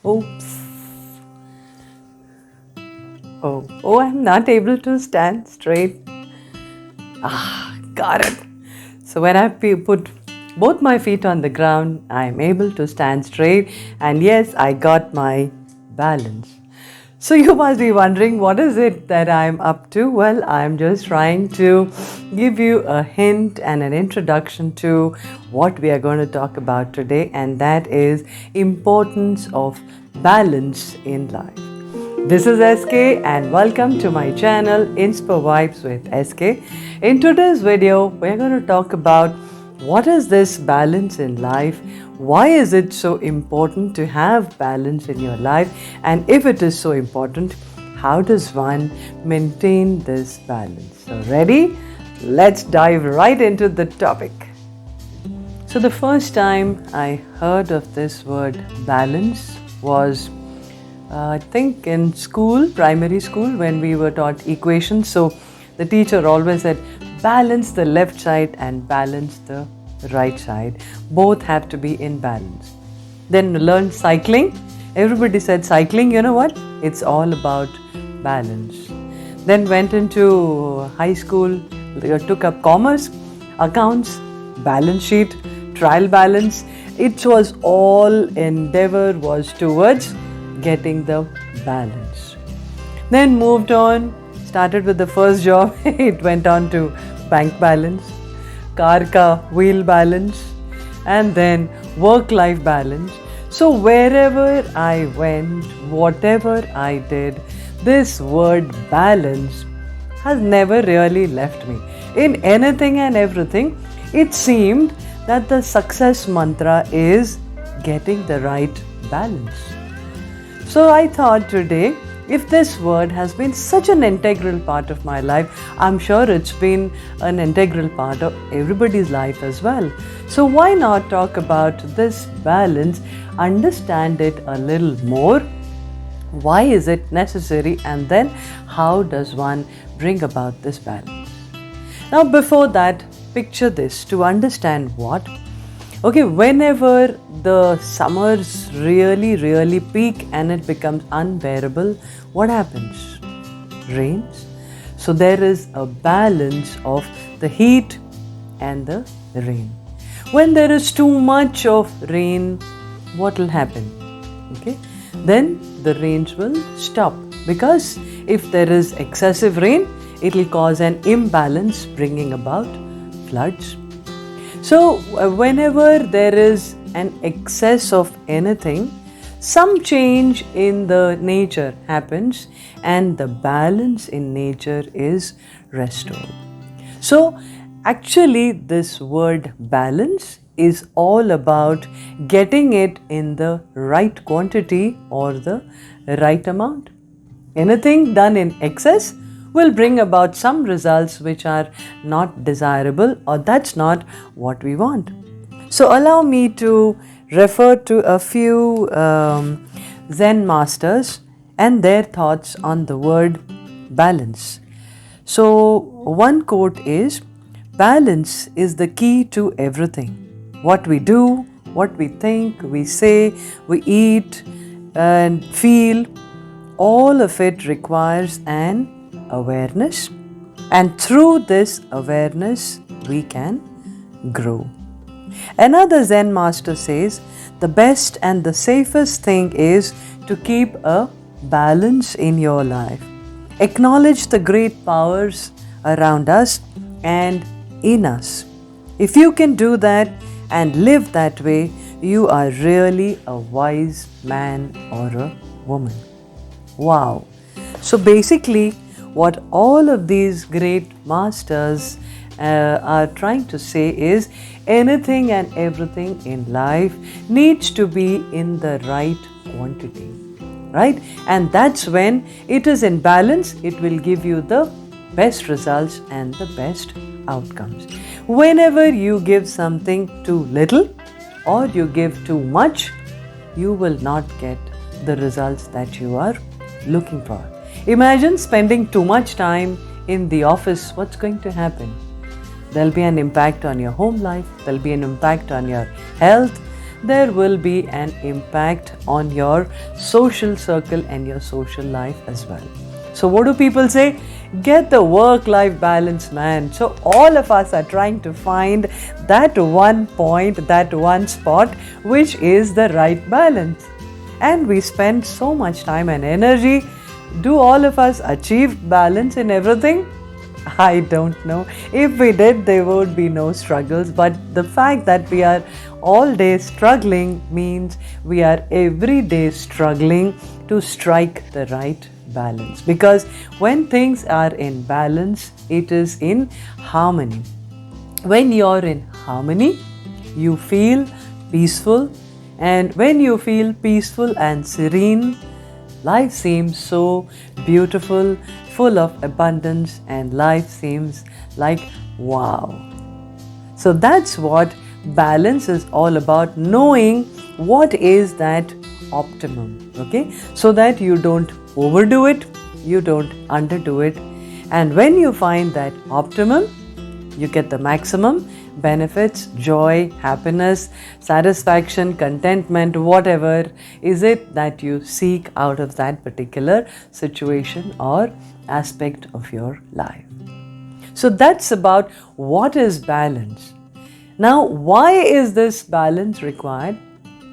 Oops. Oh, I'm not able to stand straight. Got it. So when I put both my feet on the ground, I'm able to stand straight, and yes, I got my balance. So you must be wondering, what is it that I'm up to? Well, I'm just trying to give you a hint and an introduction to what we are going to talk about today, and that is importance of balance in life. This is SK and welcome to my channel Inspo Vibes with SK. In today's video, we're going to talk about what is this balance in life, why is it so important to have balance in your life, and if it is so important, how does one maintain this balance? So ready? Let's dive right into the topic. So the first time I heard of this word balance was I think in school, primary school, when we were taught equations. So the teacher always said, balance the left side and balance the right side. Both have to be in balance. Then learned cycling. Everybody said cycling, you know what? It's all about balance. Then went into high school, took up commerce, accounts, balance sheet, trial balance. It was all endeavor was towards getting the balance. Then moved on, started with the first job. It went on to bank balance, car ka wheel balance, and then work-life balance. So wherever I went, whatever I did, this word balance has never really left me. In anything and everything, it seemed that the success mantra is getting the right balance. So I thought today, if this word has been such an integral part of my life, I'm sure it's been an integral part of everybody's life as well. So why not talk about this balance, understand it a little more, why is it necessary, and then how does one bring about this balance? Now before that, picture this, to understand what? Okay, whenever the summers really peak and it becomes unbearable, what happens? Rains. So there is a balance of the heat and the rain. When there is too much of rain, what will happen? Okay, then the rains will stop, because if there is excessive rain, it will cause an imbalance, bringing about floods. So whenever there is an excess of anything, some change in the nature happens and the balance in nature is restored. So actually this word balance is all about getting it in the right quantity or the right amount. Anything done in excess will bring about some results which are not desirable, or that's not what we want. So allow me to refer to a few Zen masters and their thoughts on the word balance. So one quote is, balance is the key to everything. What we do, what we think, we say, we eat and feel, all of it requires an awareness, and through this awareness we can grow. Another Zen master says, the best and the safest thing is to keep a balance in your life. Acknowledge the great powers around us and in us. If you can do that and live that way, you are really a wise man or a woman. Wow. So basically, what all of these great masters are trying to say is, anything and everything in life needs to be in the right quantity, right? And that's when it is in balance, it will give you the best results and the best outcomes. Whenever you give something too little or you give too much, you will not get the results that you are looking for. Imagine spending too much time in the office. What's going to happen? There'll be an impact on your home life, there'll be an impact on your health, there will be an impact on your social circle and your social life as well. So what do people say? Get the work-life balance, man. So all of us are trying to find that one point, that one spot, which is the right balance. And we spend so much time and energy. Do all of us achieve balance in everything? I don't know. If we did, there would be no struggles. But the fact that we are all day struggling means we are every day struggling to strike the right balance. Because when things are in balance, it is in harmony. When you're in harmony, you feel peaceful. And when you feel peaceful and serene, life seems so beautiful, full of abundance, and life seems like wow. So that's what balance is all about, knowing what is that optimum, okay? So that you don't overdo it, you don't underdo it. And when you find that optimum, you get the maximum benefits, joy, happiness, satisfaction, contentment, whatever is it that you seek out of that particular situation or aspect of your life. So that's about what is balance. Now, why is this balance required?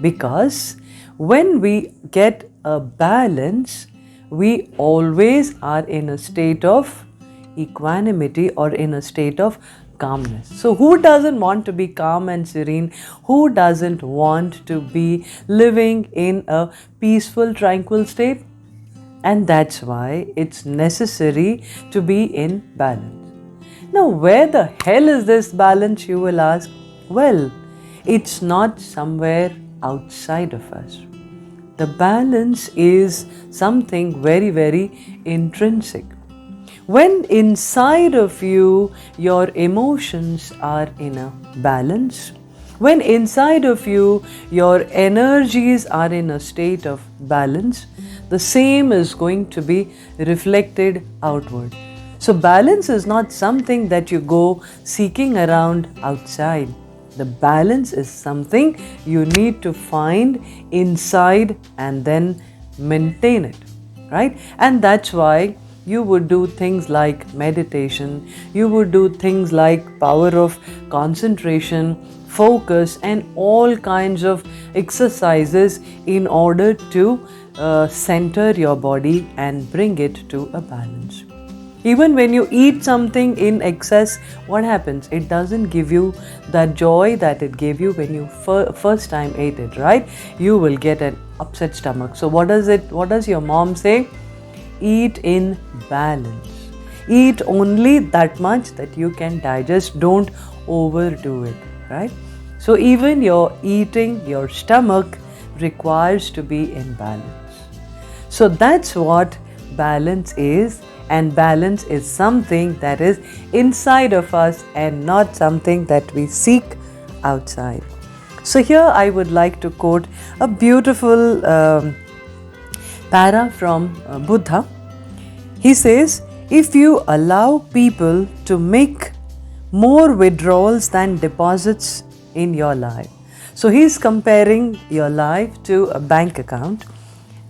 Because when we get a balance, we always are in a state of equanimity or in a state of calmness. So who doesn't want to be calm and serene? Who doesn't want to be living in a peaceful, tranquil state? And that's why it's necessary to be in balance. Now, where the hell is this balance, you will ask? Well, it's not somewhere outside of us. The balance is something very, very intrinsic. When inside of you, your emotions are in a balance, when inside of you, your energies are in a state of balance, the same is going to be reflected outward. So balance is not something that you go seeking around outside. The balance is something you need to find inside and then maintain it, right? And that's why you would do things like meditation, you would do things like power of concentration, focus, and all kinds of exercises in order to center your body and bring it to a balance. Even when you eat something in excess, what happens? It doesn't give you that joy that it gave you when you first time ate it, right? You will get an upset stomach. So what does your mom say? Eat in balance. Eat only that much that you can digest. Don't overdo it, right? So even your eating, your stomach requires to be in balance. So that's what balance is. And balance is something that is inside of us and not something that we seek outside. So here I would like to quote a beautiful para from Buddha. He says, if you allow people to make more withdrawals than deposits in your life. So he's comparing your life to a bank account.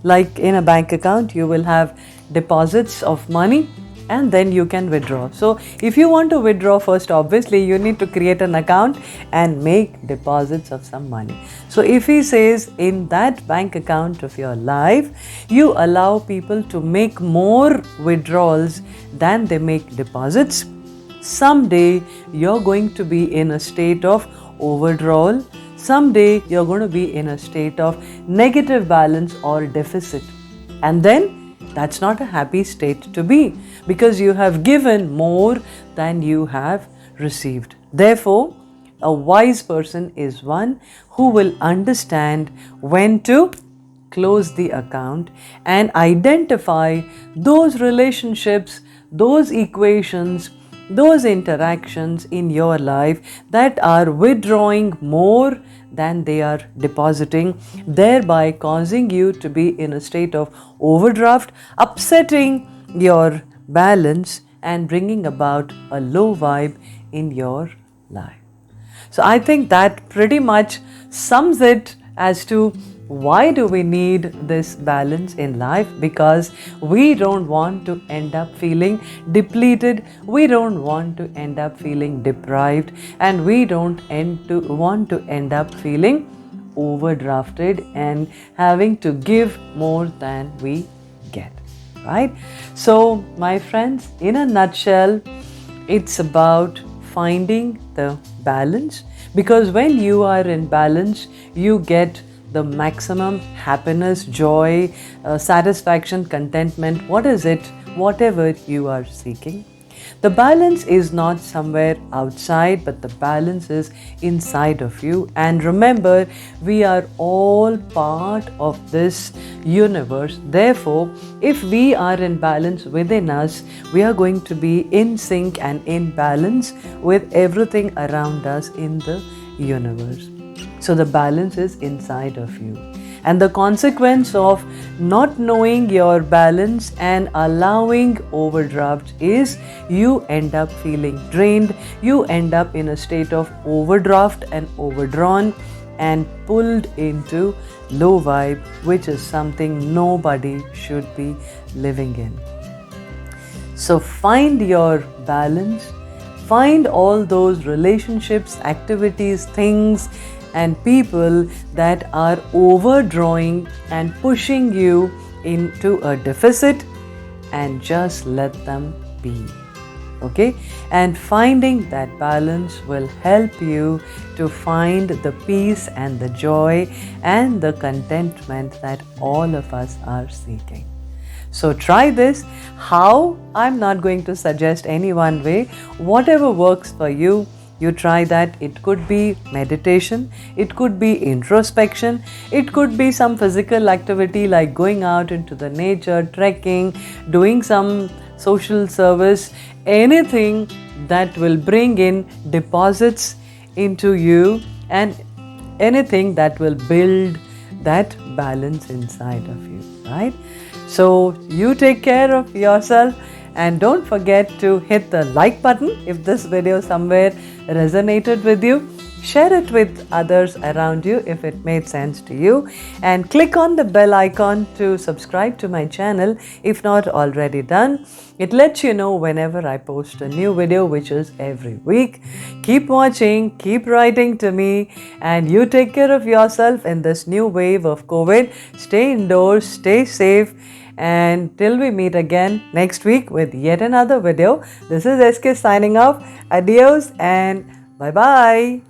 Like in a bank account, you will have deposits of money and then you can withdraw. So if you want to withdraw first, obviously you need to create an account and make deposits of some money. So if he says in that bank account of your life, you allow people to make more withdrawals than they make deposits, someday you're going to be in a state of overdrawal. Someday you're going to be in a state of negative balance or deficit. And then that's not a happy state to be, because you have given more than you have received. Therefore, a wise person is one who will understand when to close the account and identify those relationships, those equations, those interactions in your life that are withdrawing more than they are depositing, thereby causing you to be in a state of overdraft, upsetting your balance and bringing about a low vibe in your life. So I think that pretty much sums it as to why do we need this balance in life. Because we don't want to end up feeling depleted, we don't want to end up feeling deprived, and we don't want to end up feeling overdrafted and having to give more than we get, right? So my friends, in a nutshell, it's about finding the balance, because when you are in balance, you get the maximum happiness, joy, satisfaction, contentment. What is it? Whatever you are seeking. The balance is not somewhere outside, but the balance is inside of you. And remember, we are all part of this universe. Therefore, if we are in balance within us, we are going to be in sync and in balance with everything around us in the universe. So the balance is inside of you. And the consequence of not knowing your balance and allowing overdraft is you end up feeling drained, you end up in a state of overdraft and overdrawn and pulled into low vibe, which is something nobody should be living in. So find your balance, find all those relationships, activities, things and people that are overdrawing and pushing you into a deficit, and just let them be. Okay? And finding that balance will help you to find the peace and the joy and the contentment that all of us are seeking. So try this. How? I'm not going to suggest any one way. Whatever works for you, you try that. It could be meditation, it could be introspection, it could be some physical activity like going out into the nature, trekking, doing some social service, anything that will bring in deposits into you and anything that will build that balance inside of you, right? So you take care of yourself, and don't forget to hit the like button if this video somewhere resonated with you. Share it with others around you if it made sense to you, and click on the bell icon to subscribe to my channel if not already done. It lets you know whenever I post a new video, which is every week. Keep watching, keep writing to me, and you take care of yourself in this new wave of COVID. Stay indoors, stay safe, and till we meet again next week with yet another video, this is SK signing off. Adios and bye-bye.